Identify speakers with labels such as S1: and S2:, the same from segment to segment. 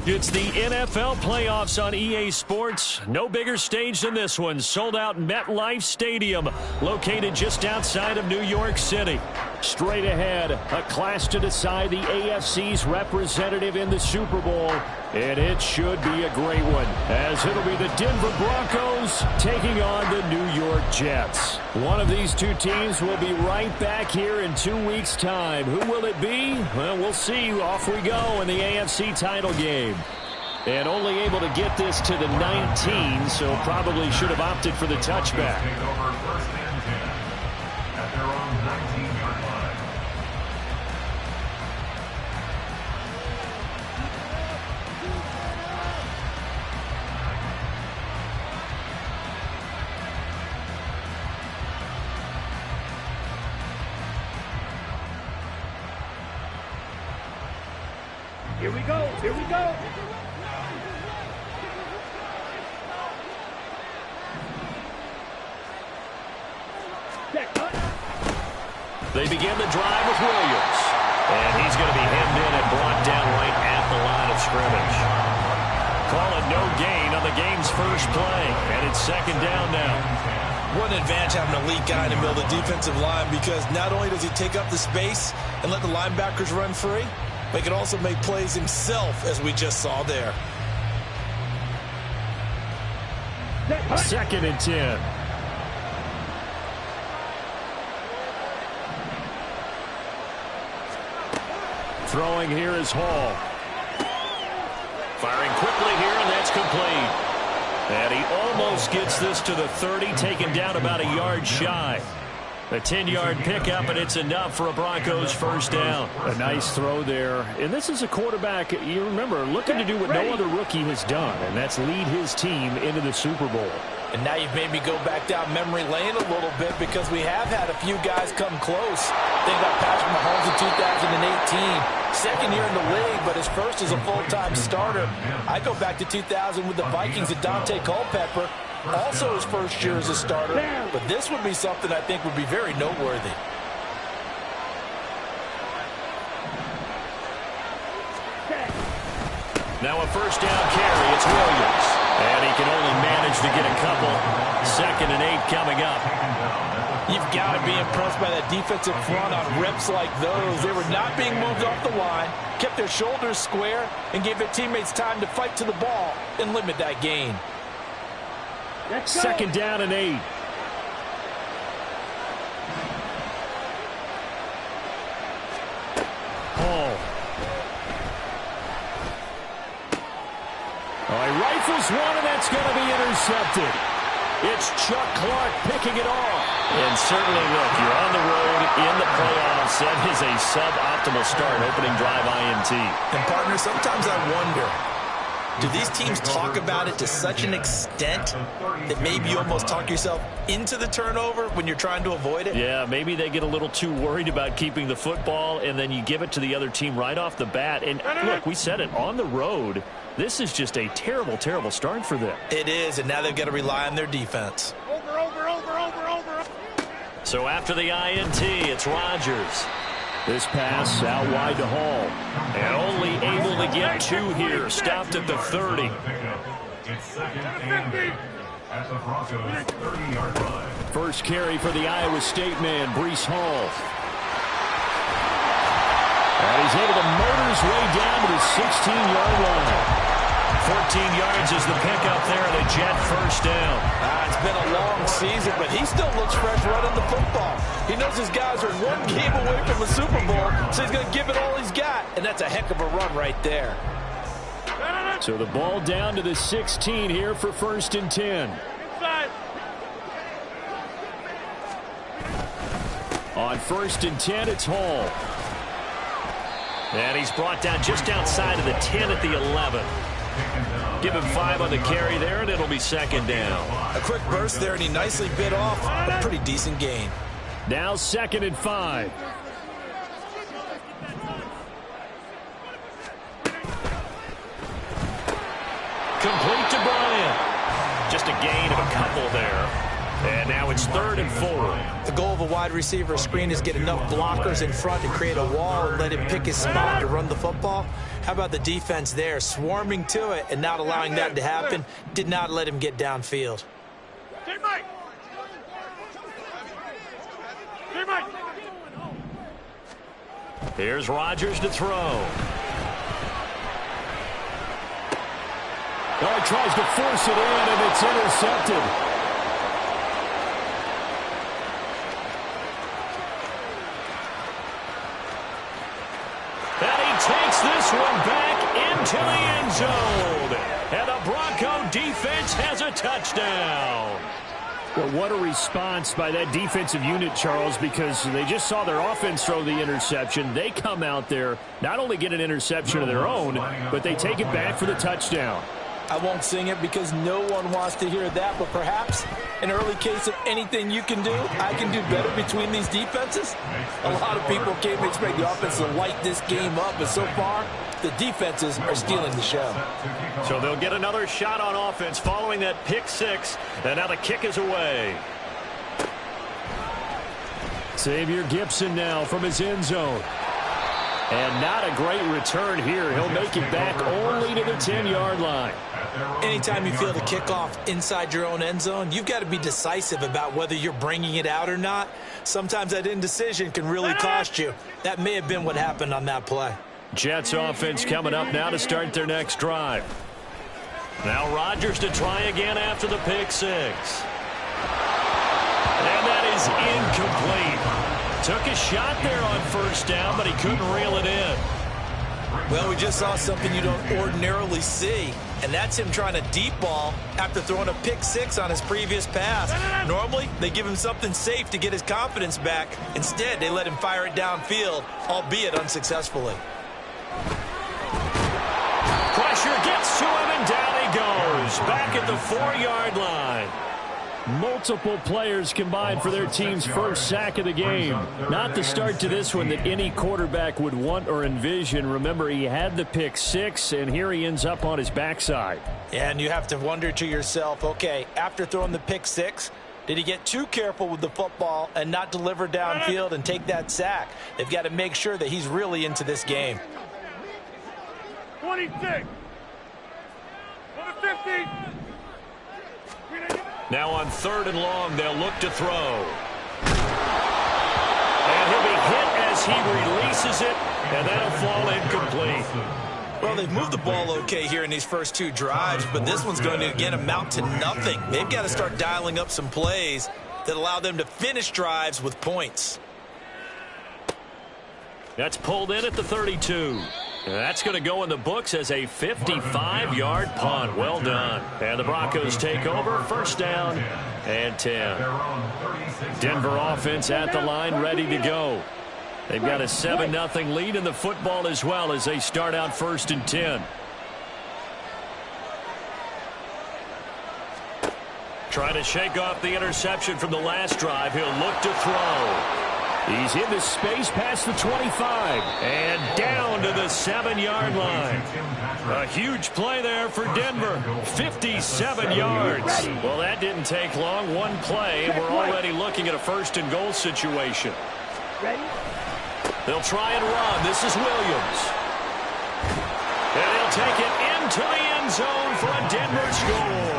S1: It's the NFL playoffs on EA Sports. No bigger stage than this one. Sold out MetLife Stadium, located just outside of New York City. Straight ahead, a clash to decide the AFC's representative in the Super Bowl. And it should be a great one, as it'll be the Denver Broncos taking on the New York Jets. One of these two teams will be right back here in 2 weeks' time. Who will it be? Well, we'll see. Off we go in the AFC title game. And only able to get this to the 19, so probably should have opted for the touchback.
S2: Here we go. Here we go.
S1: They begin the drive with Williams. And he's going to be hemmed in and brought down right at the line of scrimmage. Call it no gain on the game's first play. And it's second down now.
S3: What an advantage having an elite guy in the middle of the defensive line, because not only does he take up the space and let the linebackers run free, but he can also make plays himself, as we just saw there.
S1: Second and 10. Throwing here is Hall. Firing quickly here, and that's complete. And he almost gets this to the 30, taken down about a yard shy. A 10-yard pickup, and it's enough for a Broncos first down. A nice throw there. And this is a quarterback, you remember, looking to do what no other rookie has done, and that's lead his team into the Super Bowl.
S3: And now you've made me go back down memory lane a little bit, because we have had a few guys come close. Think about Patrick Mahomes in 2018. Second year in the league, but his first as a full-time starter. I go back to 2000 with the Vikings and Dante Culpepper. Also his first year as a starter, but this would be something I think would be very noteworthy.
S1: Now a first down carry, it's Williams. And he can only manage to get a couple. 2nd and 8 coming up.
S3: You've got to be impressed by that defensive front on reps like those. They were not being moved off the line, kept their shoulders square, and gave their teammates time to fight to the ball and limit that gain.
S1: 2nd down and 8. Hall. Oh, he rifles one, and that's going to be intercepted. It's Chuck Clark picking it off. And certainly, look, you're on the road in the playoffs. That is a suboptimal start, opening drive INT.
S3: And, partner, sometimes I wonder, do these teams talk about it to such an extent that maybe you almost talk yourself into the turnover when you're trying to avoid it?
S1: Yeah, maybe they get a little too worried about keeping the football, and then you give it to the other team right off the bat. And, look, we said it, on the road, this is just a terrible, terrible start for them.
S3: It is, and now they've got to rely on their defense.
S2: Over.
S1: So after the INT, it's Rodgers. This pass out wide to Hall. And only able to get 2 here. Stopped at the 30. First carry for the Iowa State man, Breece Hall. And he's able to motor his way down to the 16-yard line. 14 yards is the pickup there, and a Jet first down.
S3: It's been a long season, but he still looks fresh running the football. He knows his guys are 1 game away from the Super Bowl, so he's going to give it all he's got, and that's a heck of a run right there.
S1: So the ball down to the 16 here for 1st and 10.
S2: Inside.
S1: On 1st and 10, it's Hall. And he's brought down just outside of the 10 at the 11. Give him 5 on the carry there, and it'll be 2nd down.
S3: A quick burst there, and he nicely bit off a pretty decent gain.
S1: Now 2nd and 5. Complete to Bryant. Just a gain of a couple there. And now it's 3rd and 4.
S3: The goal of a wide receiver screen is get enough blockers in front to create a wall and let him pick his spot to run the football. How about the defense there, swarming to it and not allowing that to happen? Did not let him get downfield.
S1: Here's Rodgers to throw. Oh, he tries to force it in, and it's intercepted. And he takes this one back into the end zone. And the Bronco defense has a touchdown. Well, what a response by that defensive unit, Charles, because they just saw their offense throw the interception. They come out there, not only get an interception of their own, but they take it back for the touchdown.
S3: I won't sing it because no one wants to hear that, but perhaps an early case of anything you can do, I can do better between these defenses. A lot of people came to expect the offense to light this game up, but so far, the defenses are stealing the show.
S1: So they'll get another shot on offense following that pick six, and now the kick is away. Xavier Gibson now from his end zone. And not a great return here. He'll make it back only to the 10-yard line.
S3: Anytime you feel the kickoff inside your own end zone, you've got to be decisive about whether you're bringing it out or not. Sometimes that indecision can really cost you. That may have been what happened on that play.
S1: Jets offense coming up now to start their next drive. Now Rodgers to try again after the pick six. And that is incomplete. Took a shot there on first down, but he couldn't reel it in.
S3: Well, we just saw something you don't ordinarily see, and that's him trying to deep ball after throwing a pick six on his previous pass. Normally, they give him something safe to get his confidence back. Instead, they let him fire it downfield, albeit unsuccessfully.
S1: Pressure gets to him, and down he goes. Back at the 4-yard line. Multiple players combined for their team's first sack of the game. Not the start to this one that any quarterback would want or envision. Remember, he had the pick six, and here he ends up on his backside.
S3: And you have to wonder to yourself, okay, after throwing the pick six, did he get too careful with the football and not deliver downfield and take that sack? They've got to make sure that he's really into this game.
S2: 26. 50.
S1: Now on 3rd and long, they'll look to throw. And he'll be hit as he releases it, and that'll fall incomplete.
S3: Well, they've moved the ball okay here in these first two drives, but this one's going to, again, amount to nothing. They've got to start dialing up some plays that allow them to finish drives with points.
S1: That's pulled in at the 32. That's going to go in the books as a 55-yard punt. Well done. And the Broncos take over. First down and 10. Denver offense at the line, ready to go. They've got a 7-0 lead in the football as well as they start out 1st and 10. Trying to shake off the interception from the last drive. He'll look to throw. He's in the space past the 25 and down to the 7-yard line. A huge play there for Denver. 57 yards. Well, that didn't take long. One play, and we're already looking at a 1st and goal situation. They'll try and run. This is Williams. And he'll take it into the end zone for a Denver score.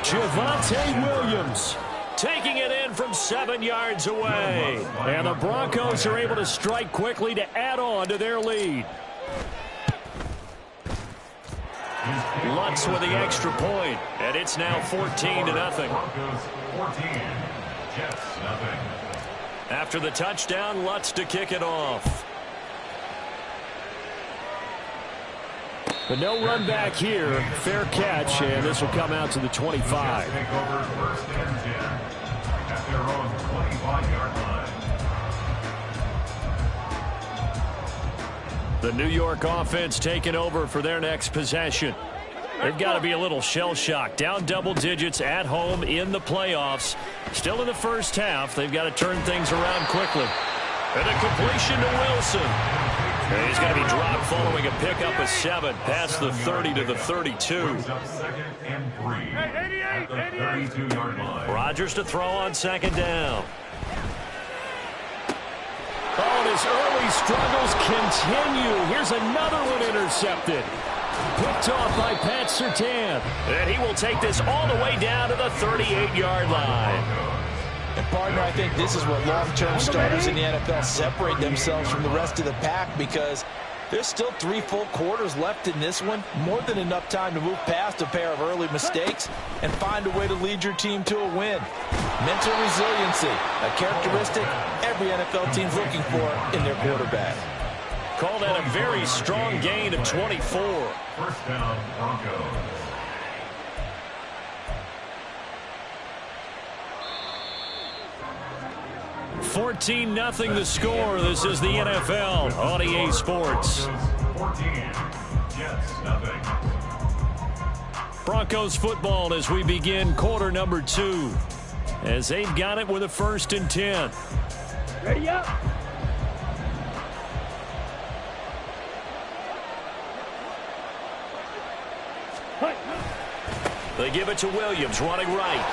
S1: Javonte Williams taking it in from 7 yards away. And the Broncos are able to strike quickly to add on to their lead. Lutz with the extra point, and it's now 14-0. After the touchdown, Lutz to kick it off. But no run back here. Fair catch, and this will come out to the 25. The New York offense taking over for their next possession. They've got to be a little shell-shocked. Down double digits at home in the playoffs. Still in the first half. They've got to turn things around quickly. And a completion to Wilson. And he's going to be dropped following a pickup of 7 past the 30 to the 32. Rodgers to throw on 2nd down. Oh, and his early struggles continue. Here's another one intercepted. Picked off by Pat Surtain. And he will take this all the way down to the 38-yard line.
S3: And, partner, I think this is where long-term starters in the NFL separate themselves from the rest of the pack, because there's still 3 full quarters left in this one. More than enough time to move past a pair of early mistakes and find a way to lead your team to a win. Mental resiliency, a characteristic every NFL team's looking for in their quarterback.
S1: Call that a very strong gain of 24.
S4: First down, Broncos.
S1: $14-0 the score. This is the NFL on EA Sports.
S4: 14, Jets, nothing.
S1: Broncos football as we begin quarter number 2. As they've got it with a 1st and 10.
S2: Ready up.
S1: They give it to Williams, running right.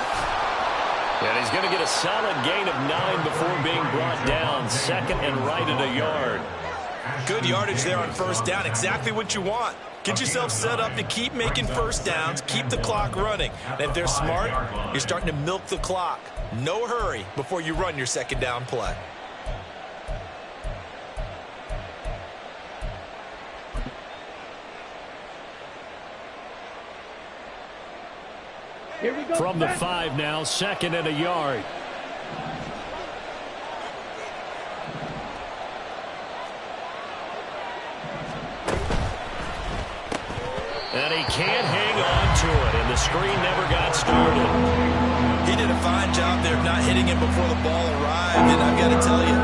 S1: And he's going to get a solid gain of 9 before being brought down. 2nd and right at a yard.
S5: Good yardage there on 1st down. Exactly what you want. Get yourself set up to keep making 1st downs, keep the clock running. And if they're smart, you're starting to milk the clock. No hurry before you run your 2nd down play.
S2: Here we go.
S1: From the 5 now, 2nd and a yard. And he can't hang on to it, and the screen never got started.
S5: He did a fine job there of not hitting him before the ball arrived, and I've got to tell you,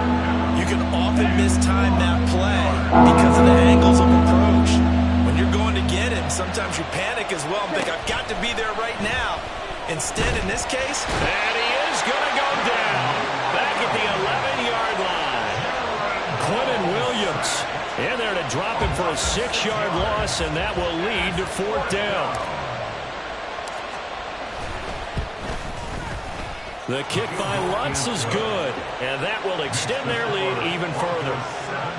S5: you can often mistime that play because of the angles of approach. When you're going to get him, sometimes you panic as well and think, I've got to be there right now. Instead, in this case,
S1: and he is going to go down back at the 11-yard line. Quentin Williams in there to drop him for a 6-yard loss, and that will lead to 4th down. The kick by Lutz is good, and that will extend their lead even further.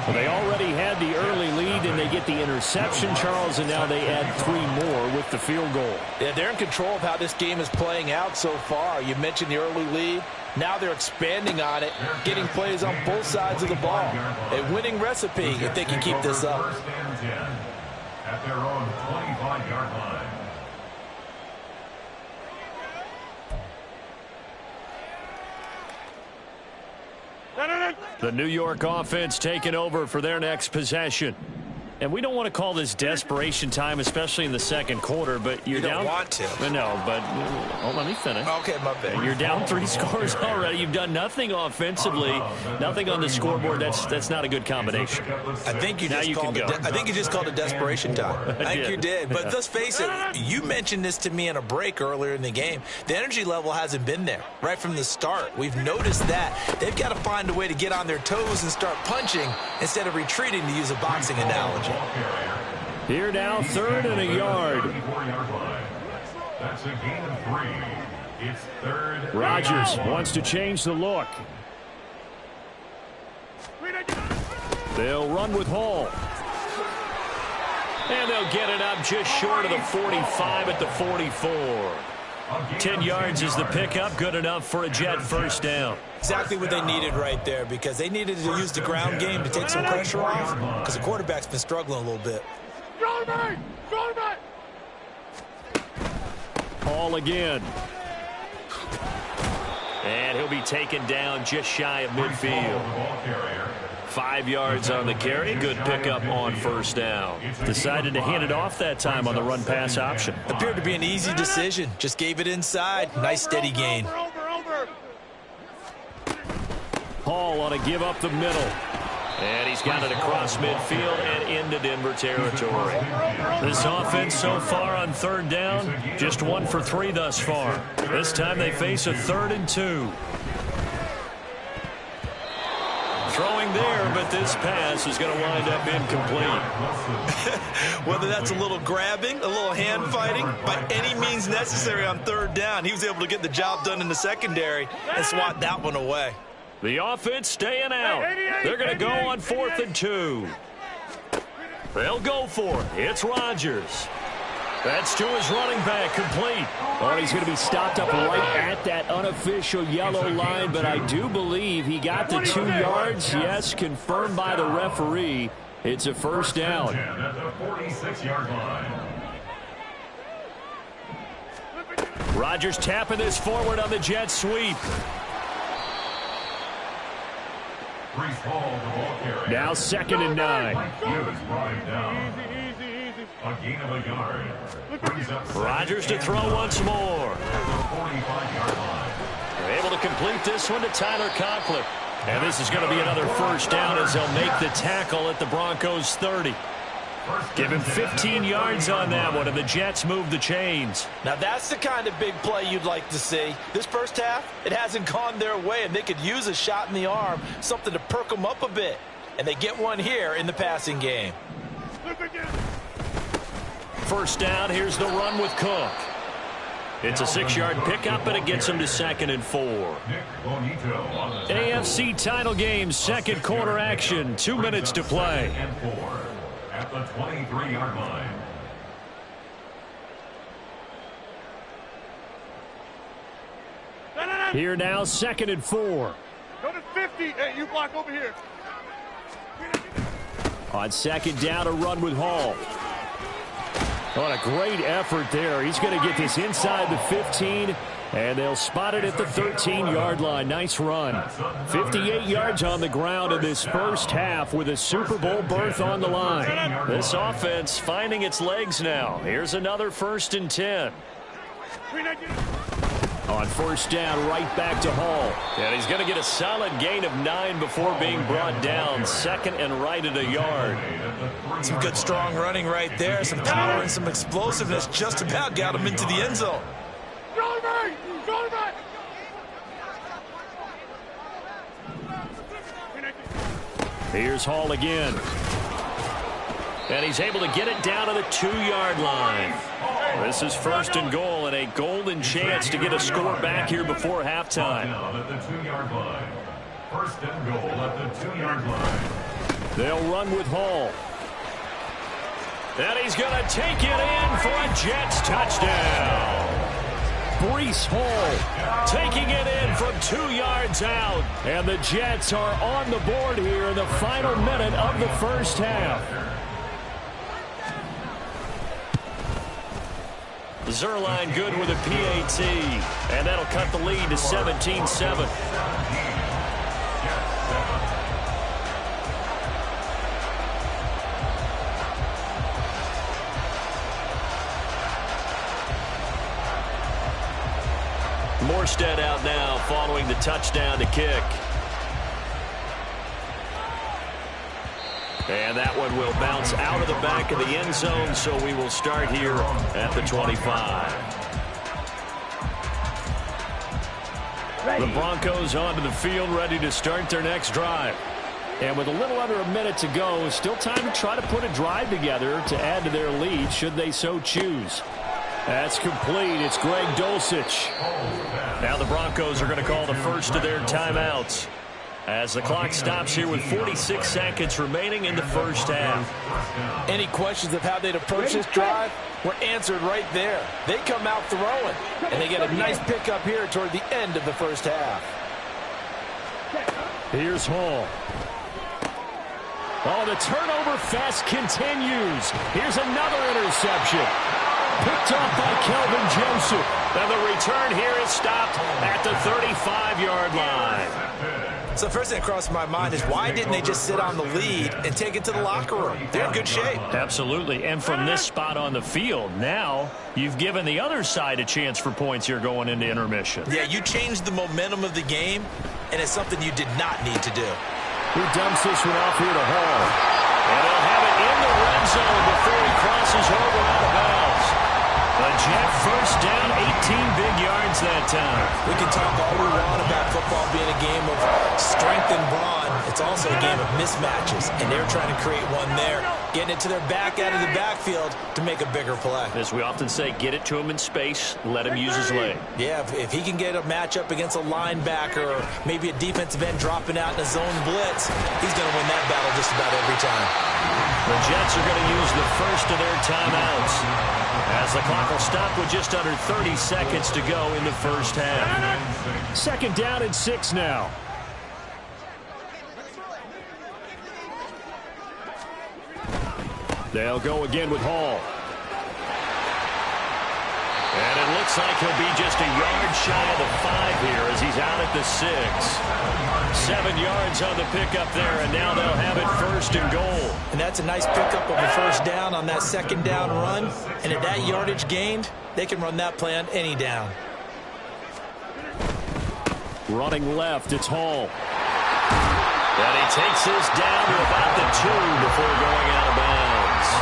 S1: Well, they already had the early lead, and they get the interception, Charles, and now they add 3 more with the field goal.
S3: Yeah, they're in control of how this game is playing out so far. You mentioned the early lead. Now they're expanding on it, getting plays on both sides of the ball. A winning recipe if they can keep this up.
S4: 1st and 10 at their own 25-yard line.
S1: The New York offense taking over for their next possession. And we don't want to call this desperation time, especially in the 2nd quarter, but you're down.
S5: You don't want to.
S1: No, but let me finish.
S5: Okay, my bad.
S1: You're down 3 scores already. You've done nothing offensively, nothing on the scoreboard. That's not a good combination.
S5: I think you just called it desperation time. I think you did. But let's face it, you mentioned this to me in a break earlier in the game. The energy level hasn't been there right from the start. We've noticed that. They've got to find a way to get on their toes and start punching instead of retreating, to use a boxing analogy.
S1: Here now, 3rd and a yard.
S4: That's a gain of 3. It's 3rd.
S1: Rodgers wants to change the look. They'll run with Hall. And they'll get it up just short of the 45 at the 44. 10 yards is the pickup, good enough for a Jet 1st down.
S5: Exactly what they needed right there, because they needed to use the ground game to take some pressure off, because the quarterback's been struggling a little bit.
S1: Hall again. And he'll be taken down just shy of midfield. 5 yards on the carry. Good pickup on 1st down. Decided to hand it off that time on the run-pass option.
S5: Appeared to be an easy decision. Just gave it inside. Nice steady gain.
S1: Hall ought to give up the middle. And he's got it across midfield and into Denver territory. This offense so far on 3rd down, just 1 for 3 thus far. This time they face a 3rd and 2. Throwing there, but this pass is going to wind up incomplete.
S5: Whether that's a little grabbing, a little hand fighting, by any means necessary on 3rd down, he was able to get the job done in the secondary and swat that one away.
S1: The offense staying out. They're going to go on 4th and 2. They'll go for it. It's Rodgers. That's to his running back, complete.
S6: Oh, he's going to be stopped up right at that unofficial yellow line, but I do believe he got the 2 yards. Yes, confirmed by the referee. It's a first down.
S4: At the 46-yard line.
S1: Rodgers tapping this forward on the jet sweep.
S6: Now 2nd and 9.
S4: A gain of a yard.
S1: Rodgers to throw once more. They're able to complete this one to Tyler Conklin. And this is going to be another first down as they'll make the tackle at the Broncos 30. Give him 15 yards on that one, and the Jets move the chains.
S3: Now that's the kind of big play you'd like to see. This first half, it hasn't gone their way, and they could use a shot in the arm, something to perk them up a bit. And they get one here in the passing game.
S1: First down, here's the run with Cook. It's a 6-yard pickup, and it gets him to 2nd and 4. AFC title game, 2nd quarter action, 2 minutes to play.
S4: At the 23-yard line.
S6: Here now, 2nd and 4.
S2: Go to 50. Hey, you block over here.
S6: On 2nd down, a run with Hall. What a great effort there. He's going to get this inside the 15, and they'll spot it at the 13-yard line. Nice run. 58 yards on the ground in this first half with a Super Bowl berth on the line.
S1: This offense finding its legs now. Here's another 1st and 10.
S6: On 1st down, right back to Hall.
S1: And he's going to get a solid gain of 9 before being brought down. 2nd and right at a yard.
S5: Some good strong running right there. Some power and some explosiveness just about got him into the end zone.
S6: Here's Hall again.
S1: And he's able to get it down to the 2-yard line. This is 1st and goal and a golden chance to get a score back here before halftime.
S4: At the 2-yard line. 1st and goal at the 2-yard line.
S6: They'll run with Hall.
S1: And he's going to take it in for a Jets touchdown.
S6: Breece Hall
S1: taking it in from 2 yards out.
S6: And the Jets are on the board here in the final minute of the first half.
S1: Zerline good with a PAT. And that'll cut the lead to 17-7. Morstead out now following the touchdown to kick. And that one will bounce out of the back of the end zone, so we will start here at the 25. The Broncos onto the field, ready to start their next drive.
S6: And with a little under a minute to go, still time to try to put a drive together to add to their lead, should they so choose. That's complete. It's Greg Dulcich.
S1: Now the Broncos are going to call the first of their timeouts as the clock stops here with 46 seconds remaining in the first half.
S3: Any questions of how they'd approach this drive were answered right there. They come out throwing, and they get a nice pickup here toward the end of the first half.
S6: Here's Hall. Oh, the turnover fest continues. Here's another interception. Picked off by Kelvin Joseph.
S1: And the return here is stopped at the 35-yard line.
S5: So the first thing that crossed my mind is why didn't they just sit on the lead and take it to the locker room? They're in good shape.
S1: Absolutely. And from this spot on the field, now you've given the other side a chance for points here going into intermission.
S5: Yeah, you changed the momentum of the game, and it's something you did not need to do.
S6: He dumps this one off here to Hall.
S1: And he'll have it in the red zone before he crosses over out of bounds. The Jet first down, 18 big yards that time.
S3: We can talk all we want about football being a game of strength and brawn. It's also a game of mismatches, and they're trying to create one there, getting it to their back out of the backfield to make a bigger play.
S1: As we often say, get it to him in space, let him use his leg.
S3: Yeah, if he can get a matchup against a linebacker or maybe a defensive end dropping out in a zone blitz, he's going to win that battle just about every time.
S1: The Jets are going to use the first of their timeouts as the clock will stop with just under 30 seconds to go in the first half. Second down and 6 now. They'll go again with Hall. And it looks like he'll be just a yard shy of the 5 here as he's out at the 6. 7 yards on the pickup there, and now they'll have it first and goal.
S3: And that's a nice pickup of a first down on that second down run. And at that yardage gained, they can run that play on any down.
S1: Running left, it's Hall. And he takes this down to about the 2 before going out of bounds.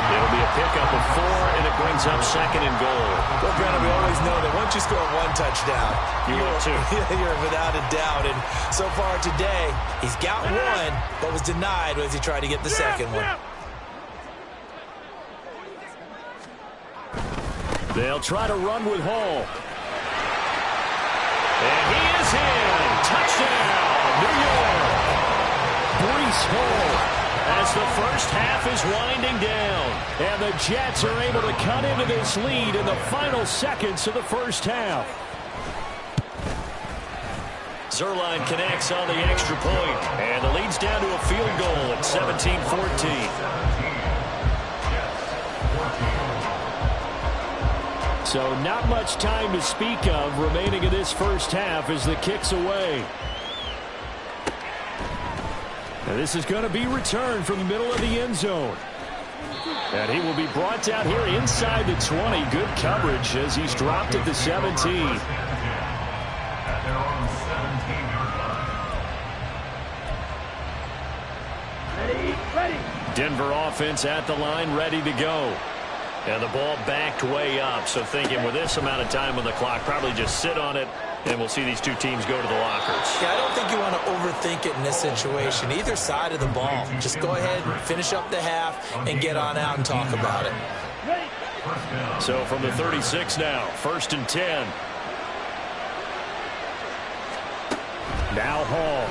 S1: It'll be a pickup of 4, and it brings up second and goal.
S3: Well, Brandon, we always know that once you score 1 touchdown, you're without a doubt. And so far today, he's got 1, but was denied as he tried to get the second one.
S1: They'll try to run with Hall. And he is in. Touchdown, New York. Breece Hall. As the first half is winding down, and the Jets are able to cut into this lead in the final seconds of the first half. Zerline connects on the extra point, and the lead's down to a field goal at 17-14. So not much time to speak of remaining in this first half as the kick's away. And this is going to be returned from the middle of the end zone. And he will be brought down here inside the 20. Good coverage as he's dropped at the 17. Denver offense at the line, ready to go. And the ball backed way up. So thinking with this amount of time on the clock, probably just sit on it, and we'll see these two teams go to the lockers.
S3: Yeah, I don't think you want to overthink it in this situation. Either side of the ball. Just go ahead and finish up the half and get on out and talk about it.
S1: So from the 36 now, 1st and 10. Now Hall.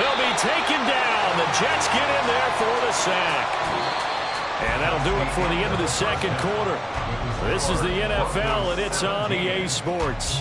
S1: He'll be taken down. The Jets get in there for the sack. And that'll do it for the end of the second quarter. This is the NFL, and it's on EA Sports.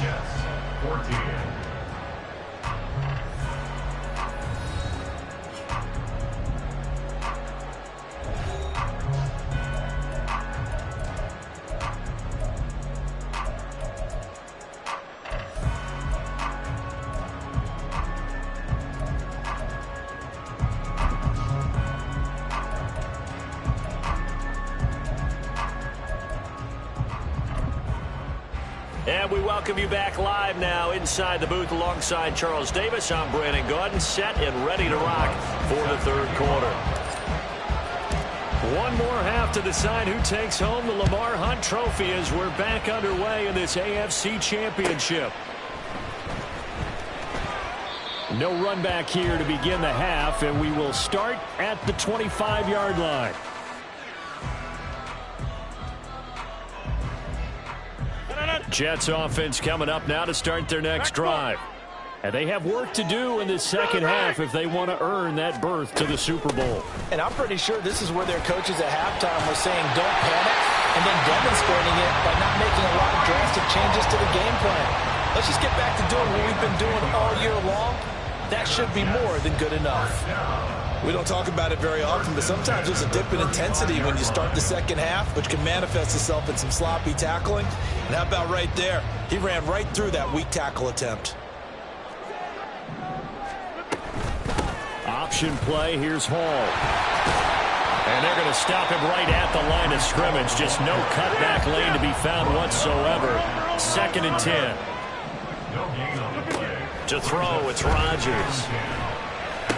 S1: And we welcome you back live now inside the booth alongside Charles Davis. I'm Brandon Gaudin, set and ready to rock for the third quarter. One more half to decide who takes home the Lamar Hunt Trophy as we're back underway in this AFC Championship. No run back here to begin the half, and we will start at the 25-yard line. Jets offense coming up now to start their next drive. And they have work to do in the second half if they want to earn that berth to the Super Bowl.
S3: And I'm pretty sure this is where their coaches at halftime were saying don't panic, and then demonstrating it by not making a lot of drastic changes to the game plan. Let's just get back to doing what we've been doing all year long. That should be more than good enough. We don't talk about it very often, but sometimes there's a dip in intensity when you start the second half, which can manifest itself in some sloppy tackling. And how about right there? He ran right through that weak tackle attempt.
S1: Option play, here's Hall. And they're going to stop him right at the line of scrimmage. Just no cutback lane to be found whatsoever. 2nd and 10. To throw, it's Rodgers.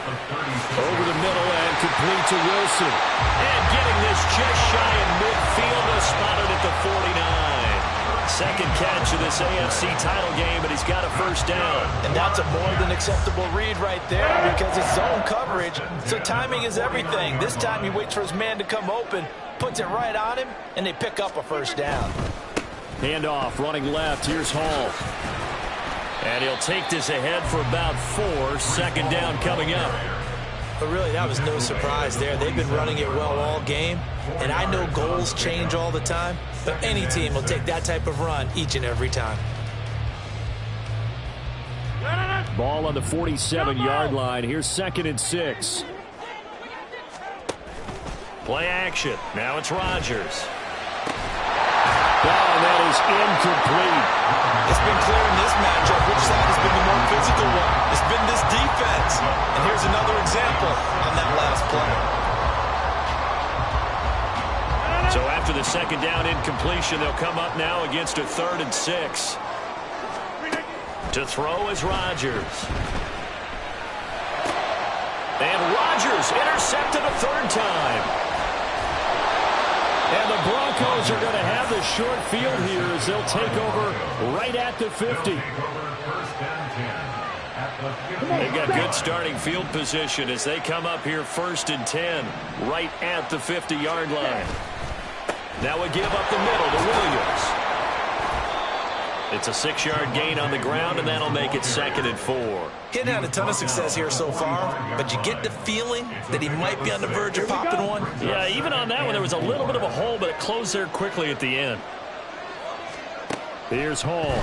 S6: Over the middle and complete to Wilson.
S1: And getting this just shy of midfield, spotted at the 49. Second catch of this AFC title game, but he's got a first down.
S3: And that's a more than acceptable read right there because it's zone coverage, so timing is everything. This time he waits for his man to come open, puts it right on him, and they pick up a first down.
S6: Handoff, running left. Here's Hall.
S1: And he'll take this ahead for about 4. Second down coming up.
S5: But really, that was no surprise there. They've been running it well all game, and I know goals change all the time, but any team will take that type of run each and every time.
S6: Ball on the 47-yard line. Here's 2nd and 6.
S1: Play action. Now it's Rodgers.
S6: Oh, that is incomplete.
S5: It's been clear in this matchup which side has been the more physical one. It's been this defense. And here's another example on that last play.
S1: So after the second down incompletion, they'll come up now against a 3rd and 6. To throw is Rodgers. And Rodgers intercepted a 3rd time.
S6: And the Broncos are going to have the short field here as they'll take over right at the 50.
S1: They've got good starting field position as they come up here 1st and 10, right at the 50-yard line. That would give up the middle to Williams. It's a 6-yard gain on the ground, and that'll make it 2nd and 4.
S5: Getting had a ton of success here so far, but you get the feeling that he might be on the verge of popping one.
S1: Yeah, even on that one, there was a little bit of a hole, but it closed there quickly at the end.
S6: Here's Hall.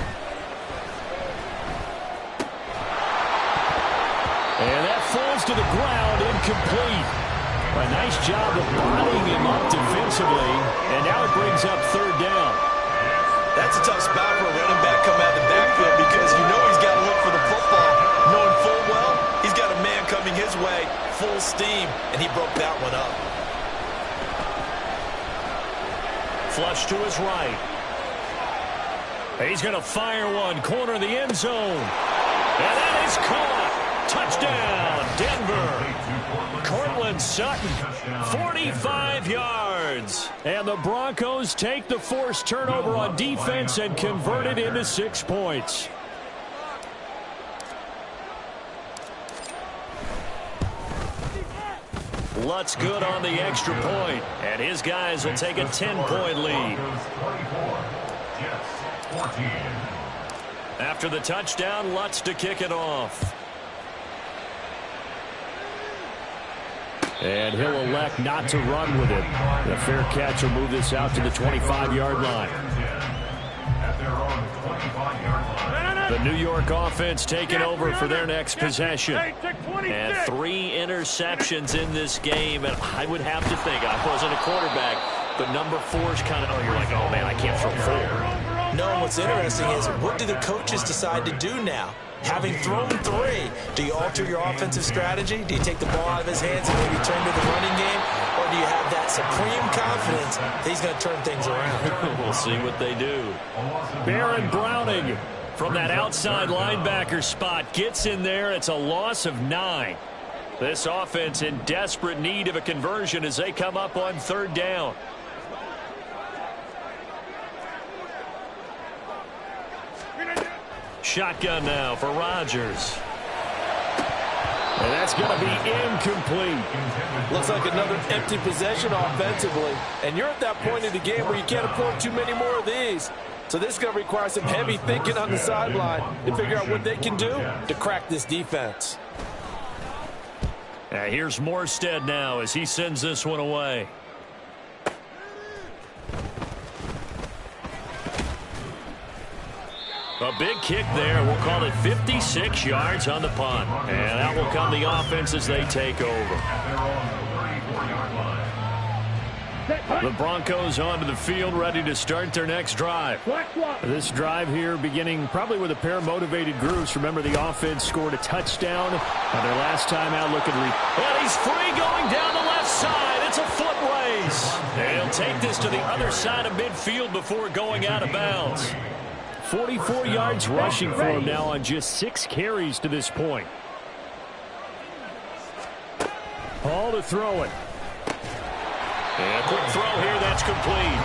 S6: And that falls to the ground, incomplete. A nice job of bodying him up defensively, and now it brings up 3rd down.
S5: That's a tough spot for a running back coming out of the backfield because you know he's got to look for the football, knowing full well he's got a man coming his way, full steam, and he broke that one up.
S1: Flush to his right. He's going to fire one, corner of the end zone. And that is caught. Touchdown, Denver. Cortland Sutton, 45 yards.
S6: And the Broncos take the forced turnover on defense and convert it into 6 points.
S1: Lutz good on the extra point, and his guys will take a 10-point lead. After the touchdown, Lutz to kick it off.
S6: And he'll elect not to run with it. The fair catch will move this out to the 25-yard line.
S1: The New York offense taking over for their next possession. And 3 interceptions in this game. And I would have to think, I wasn't a quarterback, but number 4 is kind of, oh, you're like, oh, man, I can't throw 4.
S5: No, what's interesting is what do the coaches decide to do now? Having thrown 3, do you alter your offensive strategy? Do you take the ball out of his hands and maybe turn to the running game? Or do you have that supreme confidence that he's going to turn things around?
S1: We'll see what they do. Baron Browning from that outside linebacker spot gets in there. It's a loss of 9. This offense in desperate need of a conversion as they come up on 3rd down. Shotgun now for Rodgers.
S6: And that's going to be incomplete.
S3: Looks like another empty possession offensively. And you're at that point in the game where you can't afford too many more of these. So this is going to require some heavy thinking on the sideline to figure out what they can do to crack this defense.
S1: Here's Morstead now as he sends this one away. A big kick there. We'll call it 56 yards on the punt. And that will come the offense as they take over. The Broncos onto the field ready to start their next drive.
S6: This drive here beginning probably with a pair of motivated groups. Remember, the offense scored a touchdown on their last time out. Look at
S1: and he's free going down the left side. It's a foot race. And he'll take this to the other side of midfield before going out of bounds.
S6: 44 yards rushing for him now on just 6 carries to this point. Hall to throw it.
S1: And a quick throw here, that's complete.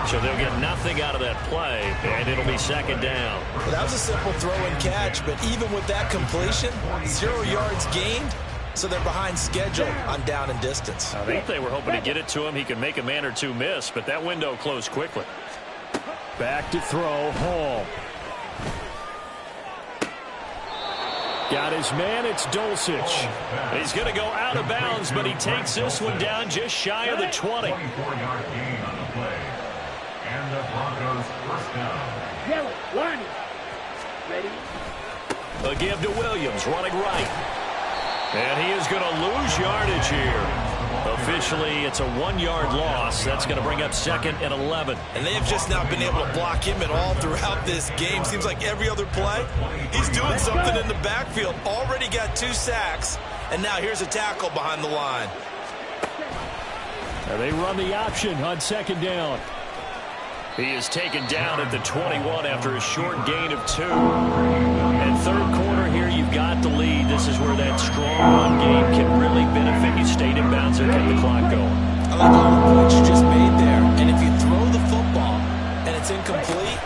S1: So they'll get nothing out of that play, and it'll be second down.
S5: Well, that was a simple throw and catch, but even with that completion, 0 yards gained, so they're behind schedule on down and distance.
S1: I think they were hoping to get it to him. He could make a man or two miss, but that window closed quickly.
S6: Back to throw, Hall. Got his man, it's Dulcich.
S1: He's going to go out of bounds, but he takes this one down just shy of the 20.
S4: 24-yard gain on the play. And the Broncos first down.
S7: Yellow, line. Ready?
S1: A give to Williams, running right. And he is going to lose yardage here. Officially, it's a 1-yard loss. That's going to bring up 2nd and 11.
S5: And they have just not been able to block him at all throughout this game. Seems like every other play, he's doing something in the backfield. Already got 2 sacks, and now here's a tackle behind the line.
S6: And they run the option on 2nd down.
S1: He is taken down at the 21 after a short gain of 2. And third quarter here, you've got the lead. This is where that strong run game can really benefit you. Stayed in bounds and kept the clock going.
S5: I like all the points you just made there. And if you throw the football and it's incomplete,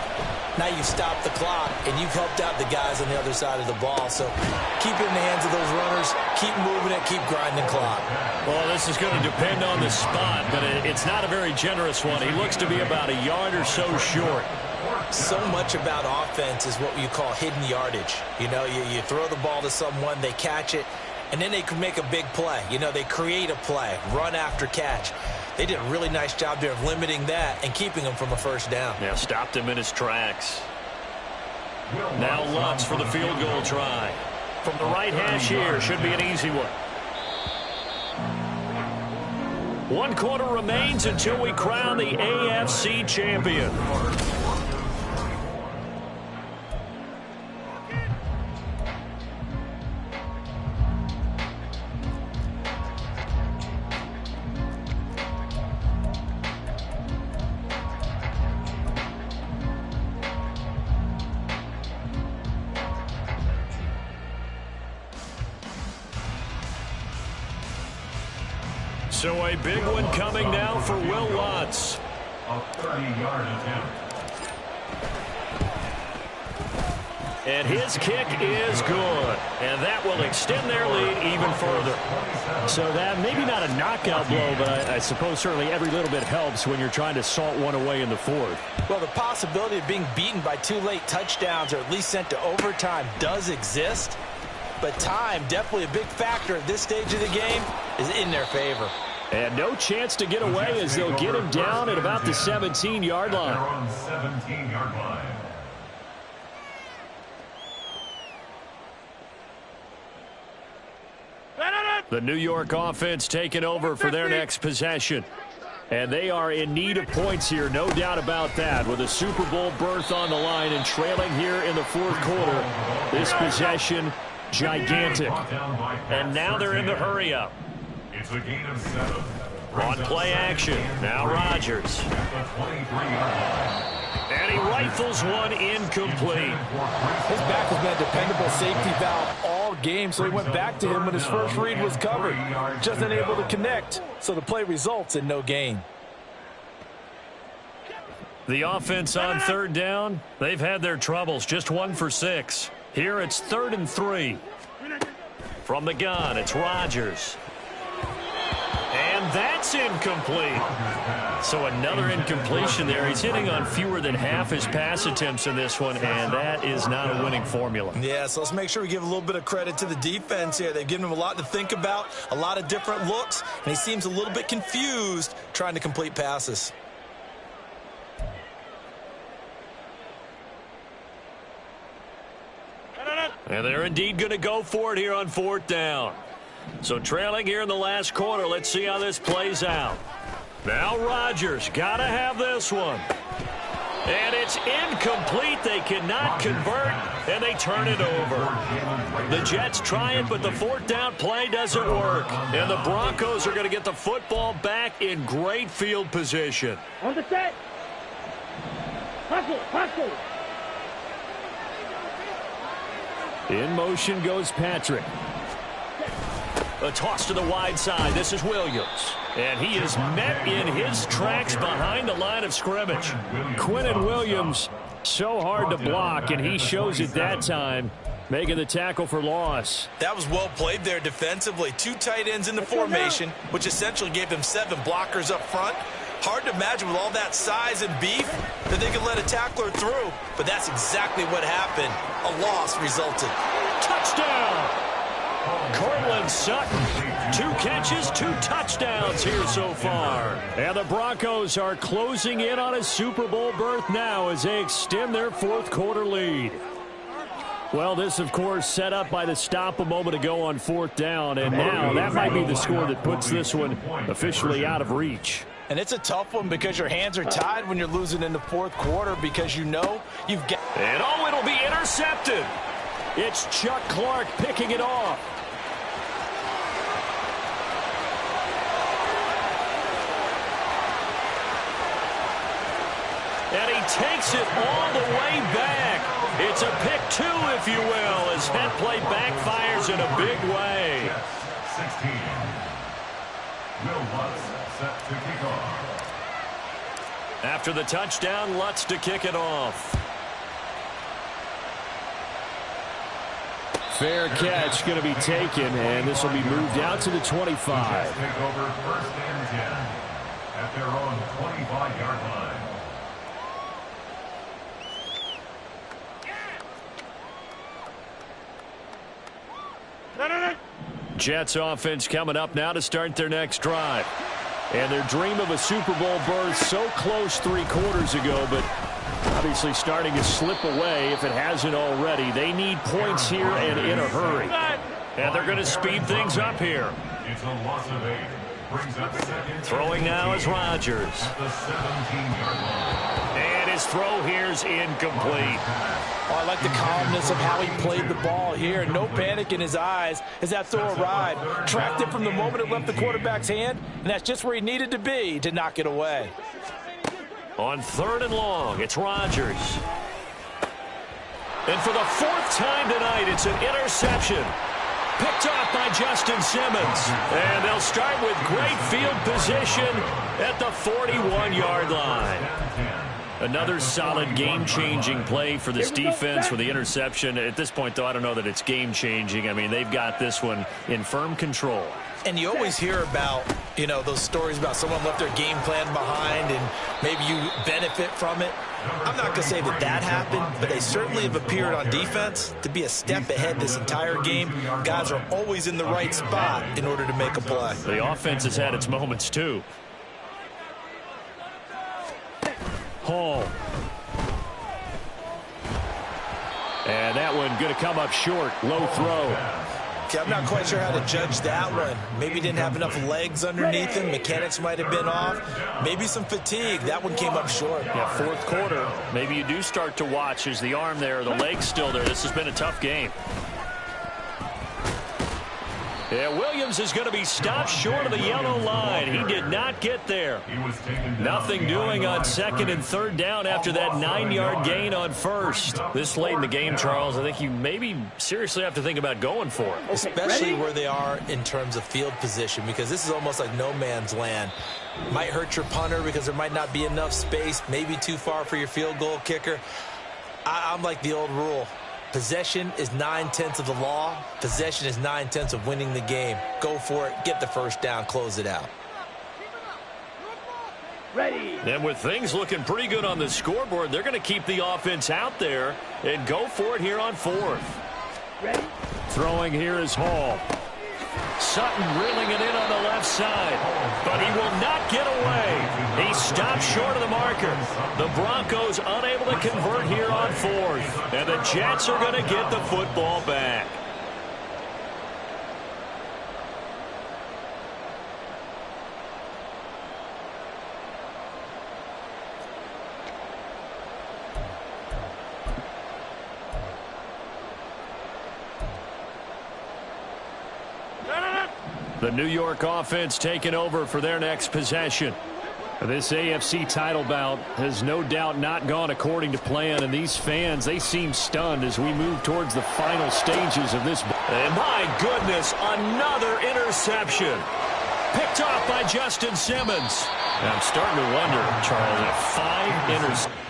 S5: now you've stopped the clock and you've helped out the guys on the other side of the ball. So keep it in the hands of those runners. Keep moving it. Keep grinding clock.
S1: Well, this is going to depend on the spot, but it's not a very generous one. He looks to be about a yard or so short.
S5: So much about offense is what you call hidden yardage. You know, you throw the ball to someone, they catch it, and then they can make a big play. You know, they create a play, run after catch. They did a really nice job there of limiting that and keeping him from a first down.
S1: Yeah, stopped him in his tracks. Now Lutz for the field goal try. From the right hash here, should be an easy one. 1 quarter remains until we crown the AFC champion. So a big one coming now for Will Lutz.
S4: A 30-yard attempt.
S1: And his kick is good. And that will extend their lead even further.
S6: So that maybe not a knockout blow, but I suppose certainly every little bit helps when you're trying to salt one away in the 4th.
S5: Well, the possibility of being beaten by 2 late touchdowns or at least sent to overtime does exist. But time, definitely a big factor at this stage of the game, is in their favor.
S6: And no chance to get away as they'll get him down at about the 17-yard line.
S4: They're on 17-yard line.
S1: The New York offense taking over for their next possession. And they are in need of points here, no doubt about that. With a Super Bowl berth on the line and trailing here in the 4th quarter, this possession, gigantic. And now they're in the hurry-up.
S4: It's a gain of 7.
S1: On play action, now Rodgers. And he rifles one incomplete.
S3: His back has been a dependable safety valve all game, so he went back to him when his first read was covered. Just unable to connect, so the play results in no gain.
S1: The offense on 3rd down, they've had their troubles, just 1 for 6. Here it's 3rd and 3. From the gun, it's Rodgers. And that's incomplete. So another incompletion there. He's hitting on fewer than half his pass attempts in this one, and that is not a winning formula.
S5: Yeah, so let's make sure we give a little bit of credit to the defense here. They've given him a lot to think about, a lot of different looks, and he seems a little bit confused trying to complete passes.
S1: And they're indeed going to go for it here on 4th down. So trailing here in the last quarter, let's see how this plays out. Now Rodgers, got to have this one. And it's incomplete. They cannot convert, and they turn it over. The Jets try it, but the 4th down play doesn't work. And the Broncos are going to get the football back in great field position.
S7: On the set. Hustle, hustle.
S6: In motion goes Patrick.
S1: A toss to the wide side. This is Williams. And he is met in his tracks behind the line of scrimmage.
S6: Quinnen Williams, so hard to block, and he shows it that time, making the tackle for loss.
S5: That was well played there defensively. 2 tight ends in the formation, which essentially gave them 7 blockers up front. Hard to imagine with all that size and beef that they could let a tackler through, but that's exactly what happened. A loss resulted.
S1: Touchdown! Cortland Sutton. 2 catches, 2 touchdowns here so far. And the Broncos are closing in on a Super Bowl berth now as they extend their 4th quarter lead. Well, this, of course, set up by the stop a moment ago on 4th down, and now that might be the score that puts this one officially out of reach.
S3: And it's a tough one because your hands are tied when you're losing in the 4th quarter because you know you've got...
S1: And oh, it'll be intercepted. It's Chuck Clark picking it off. And he takes it all the way back. It's a pick 2, if you will, as that play backfires in a big way.
S4: 16. Will Lutz set to kick off.
S1: After the touchdown, Lutz to kick it off.
S6: Fair catch going to be taken, and this will be moved out to the 25.
S4: Take over 1st and 10 at their own 25-yard line.
S1: Jets offense coming up now to start their next drive. And their dream of a Super Bowl berth so close 3 quarters ago, but obviously starting to slip away if it hasn't already. They need points here and in a hurry. And they're going to speed things up here.
S4: It's a loss of 8. Brings up 2nd.
S1: Throwing now is Rodgers.
S4: At the 17-yard line.
S1: And his throw here is incomplete.
S3: Oh, I like the calmness of how he played the ball here. No panic in his eyes as that throw arrived. Tracked it from the moment it left the quarterback's hand, and that's just where he needed to be to knock it away.
S1: On 3rd and long, it's Rodgers. And for the 4th time tonight, it's an interception. Picked off by Justin Simmons. And they'll start with great field position at the 41-yard line. Another solid game-changing play for this defense with the interception. At this point, though, I don't know that it's game-changing. I mean, they've got this one in firm control.
S5: And you always hear about, you know, those stories about someone left their game plan behind and maybe you benefit from it. I'm not going to say that that happened, but they certainly have appeared on defense to be a step ahead this entire game. Guys are always in the right spot in order to make a play.
S1: The offense has had its moments, too. Hall. And that one going to come up short. Low throw.
S5: Okay, I'm not quite sure how to judge that one. Maybe didn't have enough legs underneath him. Mechanics might have been off. Maybe some fatigue. That one came up short.
S1: Yeah, 4th quarter. Maybe you do start to watch as the arm there, the leg's still there. This has been a tough game. Yeah, Williams is going to be stopped short of the yellow line. He did not get there. Nothing doing on 2nd and 3rd down after that 9-yard gain on 1st. This late in the game, Charles, I think you maybe seriously have to think about going for it.
S5: Especially where they are in terms of field position, because this is almost like no man's land. Might hurt your punter because there might not be enough space, maybe too far for your field goal kicker. I'm like the old rule. Possession is 9/10 of the law. Possession is 9/10 of winning the game. Go for it. Get the 1st down. Close it out.
S7: Ready.
S1: And with things looking pretty good on the scoreboard, they're going to keep the offense out there and go for it here on 4th.
S7: Ready.
S1: Throwing here is Hall. Sutton reeling it in on the left side, but he will not get away. He stopped short of the marker. The Broncos unable to convert here on 4th, and the Jets are going to get the football back. The New York offense taking over for their next possession. This AFC title bout has no doubt not gone according to plan, and these fans, they seem stunned as we move towards the final stages of this. And my goodness, another interception. Picked off by Justin Simmons. I'm starting to wonder, Charles, if 5 interceptions.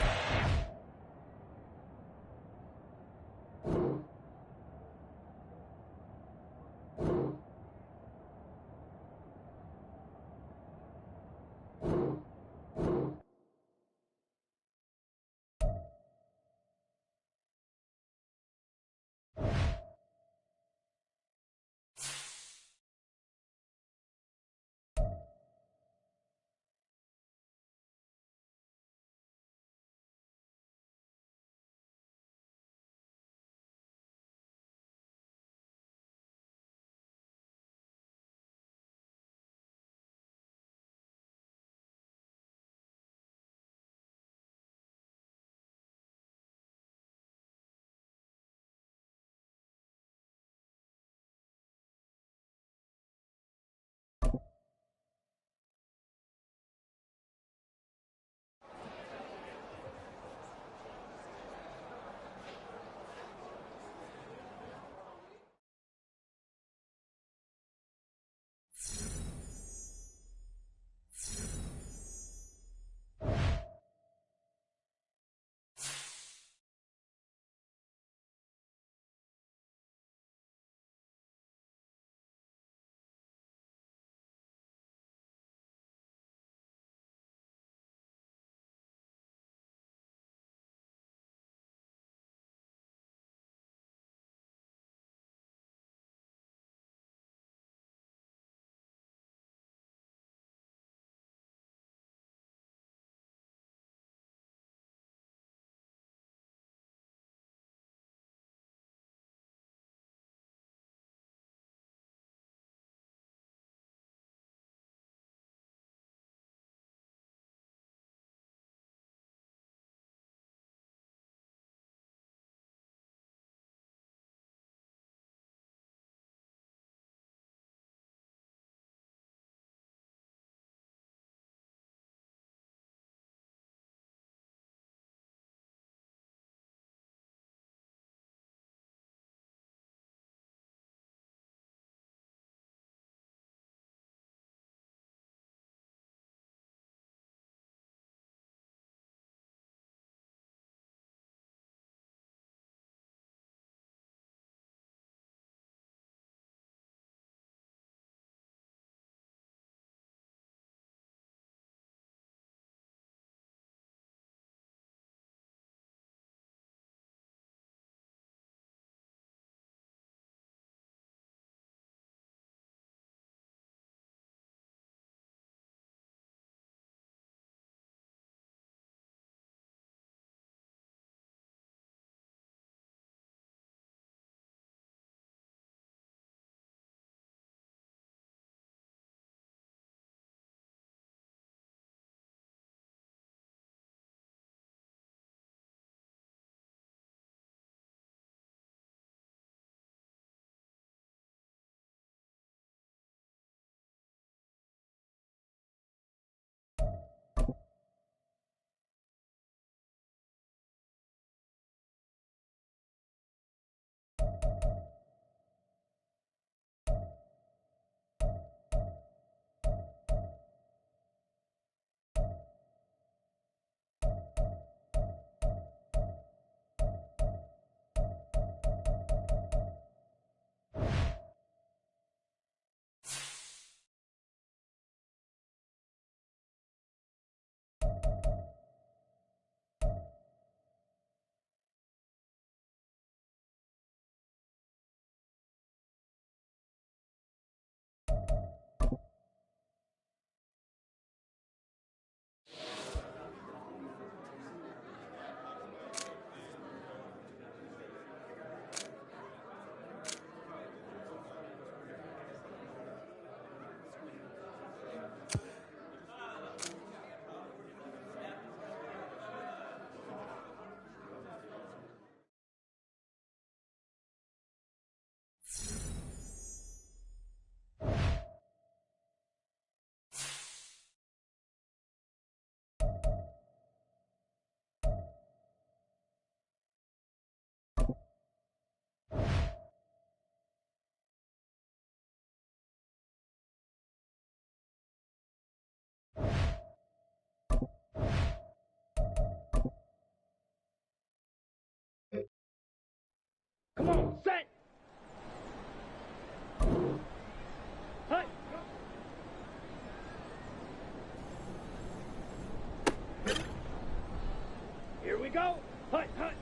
S7: go. Hut, hut.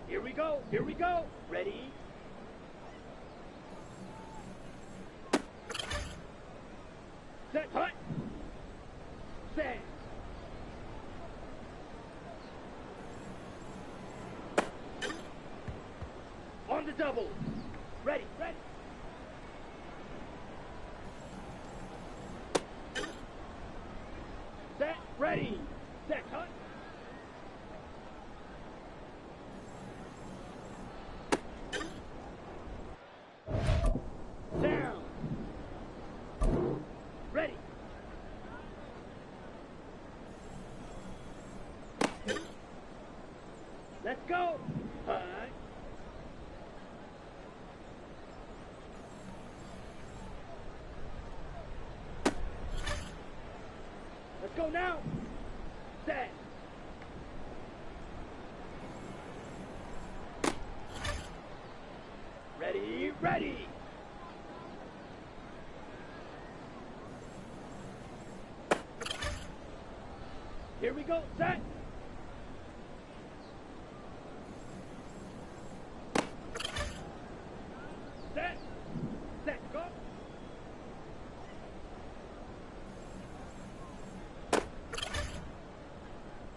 S7: Here we go. Here we go. Ready? Set, hut. Set. On the double. Ready, ready. Set, ready. Set, hut. Down. Ready. Let's go. Hut. Let's go now. Set. Ready, ready. Here we go. Set. Set. Set. Go.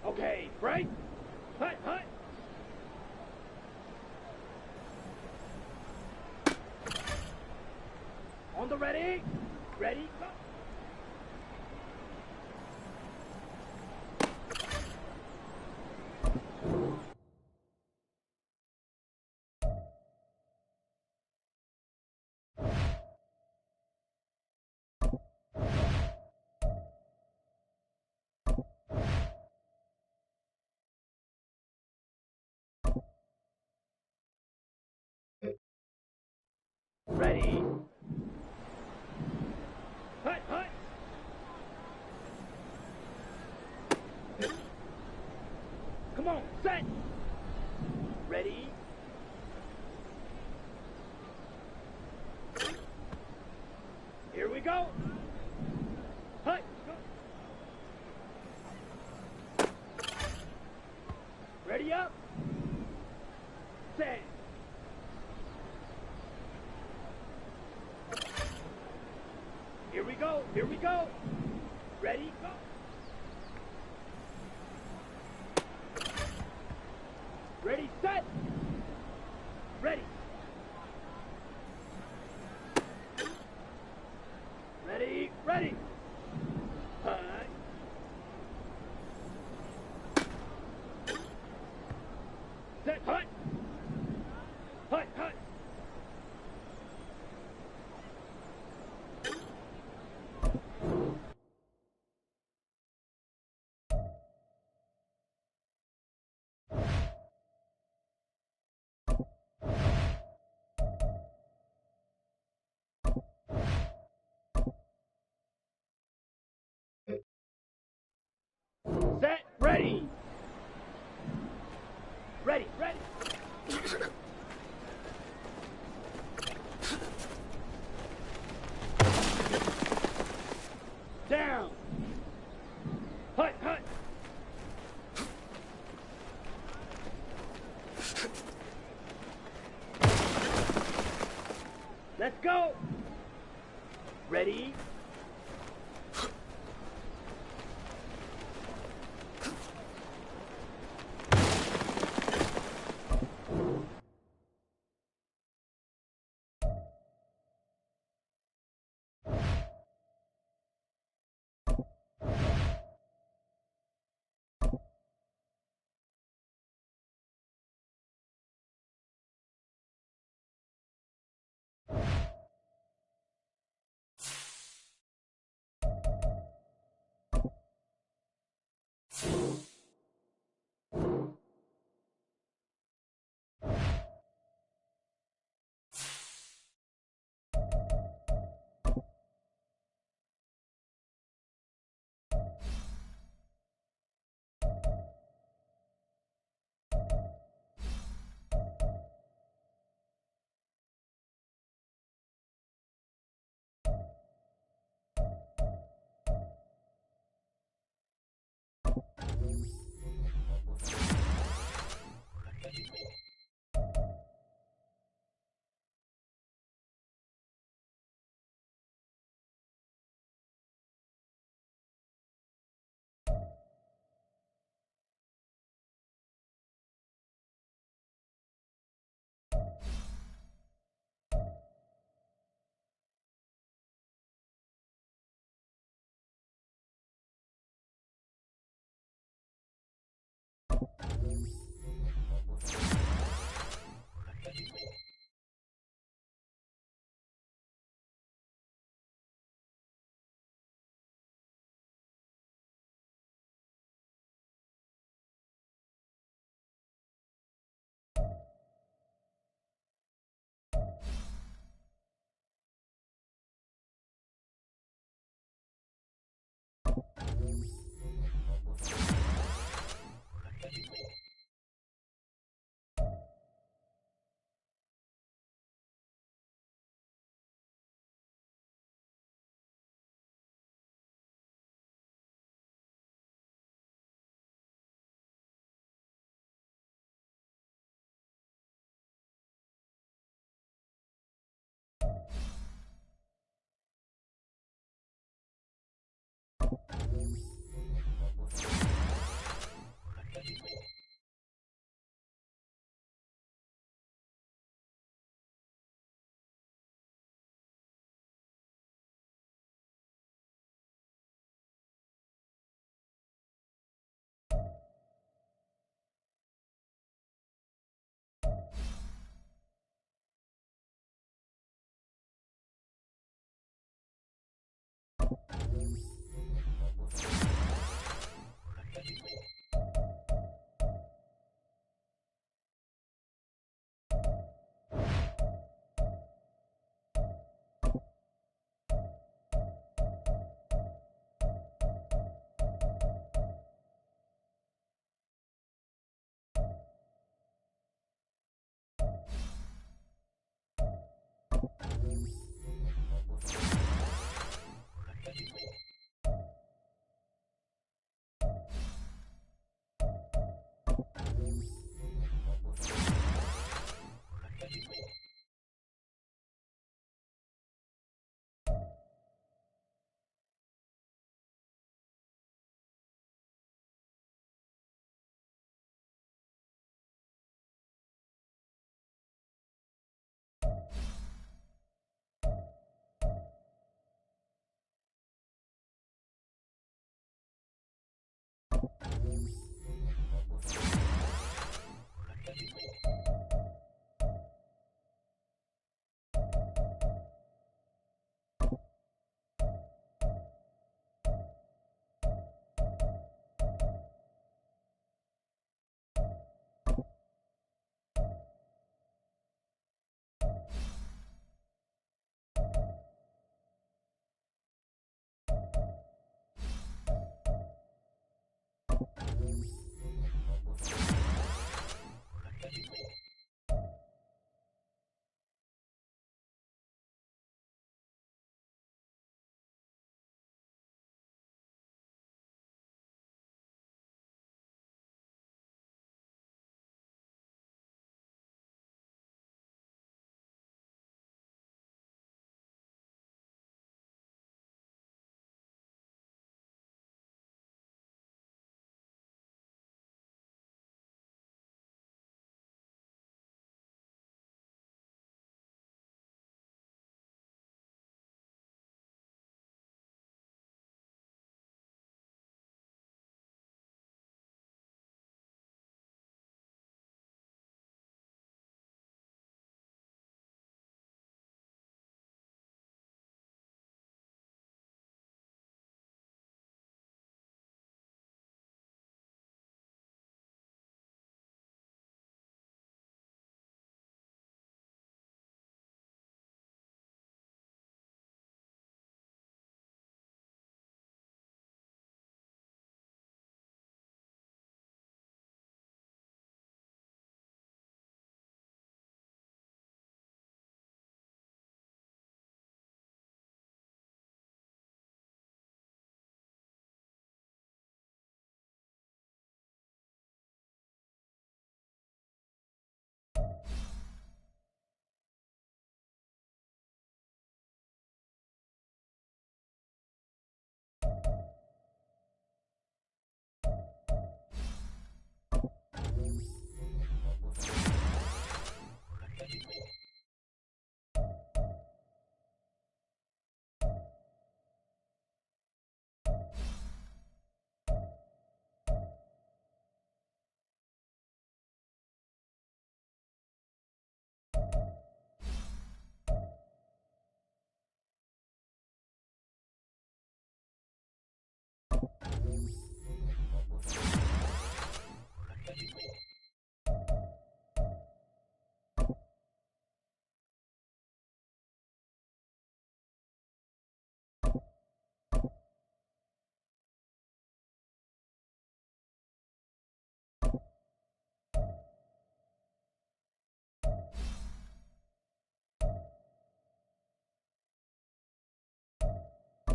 S7: Okay, break. Hut, hut. On the ready. Ready, go. Ready. Hut, hut. Come on, set. Ready. Here we go. Hut, go. Ready up. Set. Here we go. Here we go. Ready, go. Ready, set. Ready. Ready, ready. Hut. Set, hut. Hut, hut. Set, ready. Ready, ready. Down. Hut, hut. Let's go. Ready.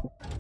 S6: you